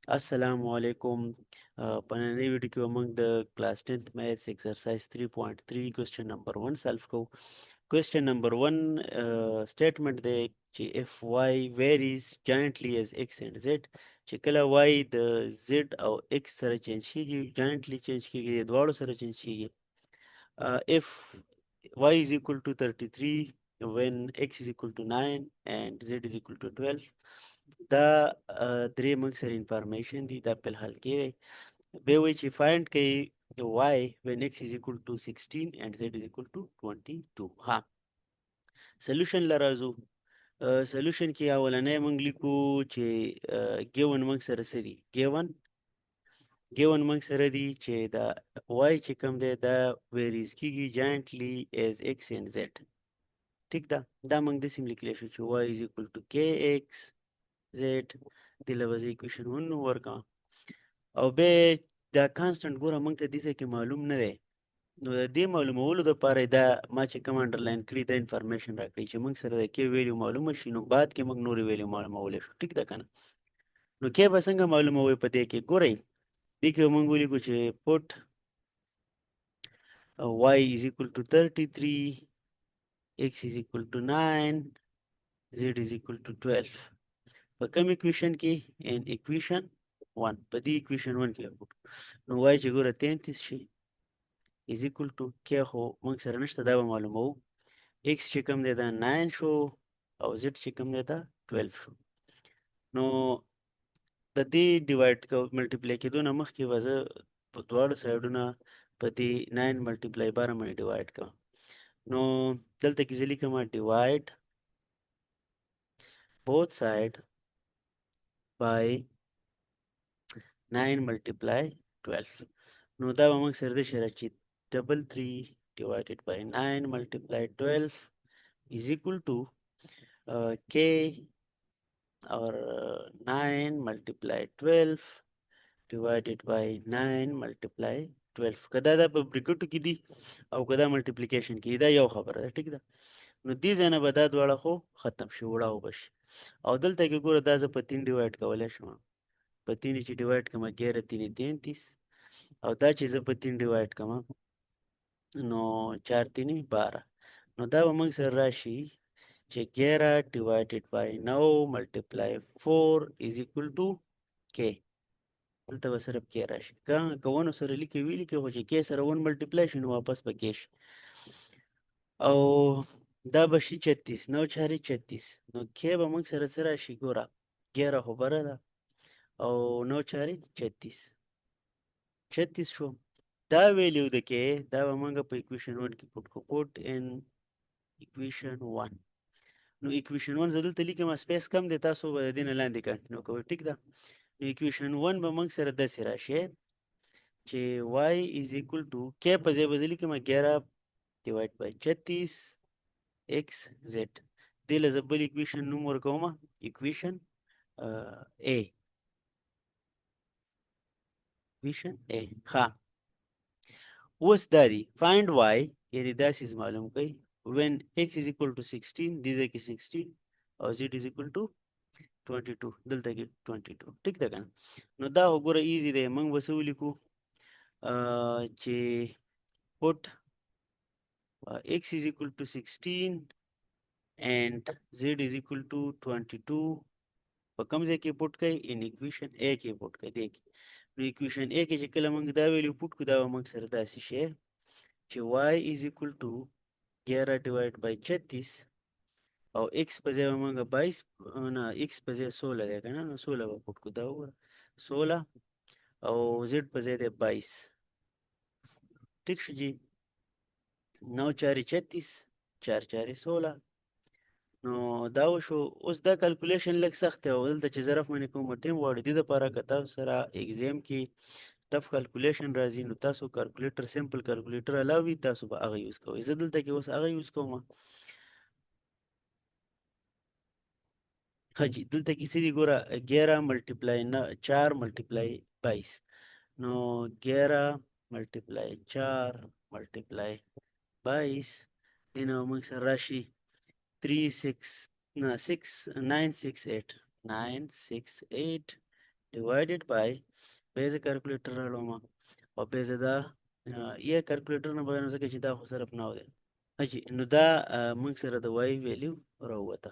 Assalamu alaikum. Panani video among the class 10th maths exercise 3.3 question number 1 self ko. Question number 1 statement the if y varies giantly as x and z chikala y the z or x sara change kigi giantly change kigi dwaro sara change kigi. If y is equal to 33 when x is equal to 9 and z is equal to 12 دا درې موږ سره انفارمیشن دي دا په حل کې دی به وی چې فایند کوي y when x is equal to 16 and z is equal to 22 ها سولوشن لرازو سولوشن کې اولنې موږ لیکو چې given موږ سره څه دي given موږ سره دي چې دا y چې کوم دی دا ویریز کیږي جاینټلی as x and z ټیک ده دا موږ د سیم لیکلی شو چې y is equal to kx z د لوز ایکویشن 1 ورکا او به دا کانستنت ګوره موږ ته دې ځای کې معلوم نه دی نو د دې معلومولو دپاره دا ما چې کوم انډرلاین کړي دا انفارمیشن راکړي چې موږ سره د کې ویلیو معلومه شي نو بعد کې موږ نورې ویلیو معلومولی شو ټیک ده که نه نو کې به څنګه معلوموئ په دې کې ګورئ دې کې به موږ ولیکو چې پوټ y is equal to 33 x is equal to 9 z is equal to 12 په کوم اکویشن کې ان اکویشن 1 په دې اکویشن 1 کې نو وای چې ګوره 33 شي از اکول ټو کې خو موږ سره نشته دا به معلومو x چې کوم دی دا 9 شو او z چې کوم دی دا 12 شو نو د دې ډیوایډ کو ملټیپلای کېدو نه مخکې به زه په دواړو سایډونه په دې 9 ملټیپلای 12 باندې ډیوایډ کړم نو دلته کې زه لیکم ډیوایډ both side by 9 multiply 12 نو دا به موږ سره د شره چې 33 divided by 9 multiply 12 is equal to k or 9 multiply 12 divided by 9 multiply 12 کدا دا په بریکټو کې دي او کدا ملټیپلیکیشن کې دا یو خبره ده ټیک ده نو دې ځای نه به دا دواړه خو ختم شي وړه وبشي او دلته کې ګوره دا زه په 3 ډیوایډ کولی شم په 3 چې ډیوایډ کړم 11 3 33 او دا چې زه په 3 ډیوایډ کړم نو 4 3 12 نو دا به موږ سره راشي چې 11 divided by 9 multiply 4 is equal to k دلته به صرف k راشي که ونو سره لیکي وی لیکي خو چې k سره 1 ملټیپلای شي نو واپس به k شي او دا به شي 36 9 چارې 36 نو k به موږ سره څه راشي ګوره 11 خو بره ده او 9 چارې 36 36 شو دا ویلیو د کې دا به موږ په اکویشن 1 کې پټ کو پټ ان اکویشن 1 نو اکویشن 1 زه دلته لیکم سپیس کم دی تاسو به د دې نه لاندې کنټینیو کوئ ټیک ده نو اکویشن 1 به موږ سره داسې راشي چې y is equal to k په ځای به زه لیکم 11 ډیوایډ بای 36 x z دې له زه بل اکویشن نوم ورکوم اکویشن a اکویشن a ښه اوس دا دی find y یعنې داسې معلوم کړئ when x is equal to 16 دې ځای کې 16 او z is equal to 22 دلته کې 22 ټیک ده کنه نو دا وګوره ایزی دی موږ به څه ولیکو چې put x is equal to 16 and z is equal to 22 په کوم ځای کې پټ کړئ ان اکویشن a کې پټ کړئ دی نو اکویشن a کې چې کله موږ دا ویلیو پټ کړو دا به موږ سره داسې شي چې y is equal to 11 divided by 36 او x په ځای موږ 22 نه x په ځای 16 دی کنه نو 16 به پټ کو دا وګوره 16 او z په ځای دی 22 ټیک شو جی 9 4 36 4 4 16 نو دا وشو اوس دا کیلکولیشن لږ سخت دی او دلته چې ظرف باندې کوم ټیم غواړي دې دپاره که تاسو سره ایگزام کې ټف کیلکولیشن راځي نو تاسو کیلکولیټر سمپل کیلکولیټر الاو وي تاسو به هغه یوز کوئ زه دلته کې اوس هغه یوز کوم हाँ जी دلته کې څه دي ګوره 11 ملټیپلای 4 ملټیپلای 22 نو 11 ملټیپلای 4 ملټیپلای 22 دینه موږ سره راشي 3 6 نه 6 9 6 8 9 6 8 divided by به زه کلکولیټر راړوم او به زه دا یې کلکولیټر نه بیان ځکه چې دا خو صرف نو دی. اجي نو دا موږ سره د وای ویلیو راووته.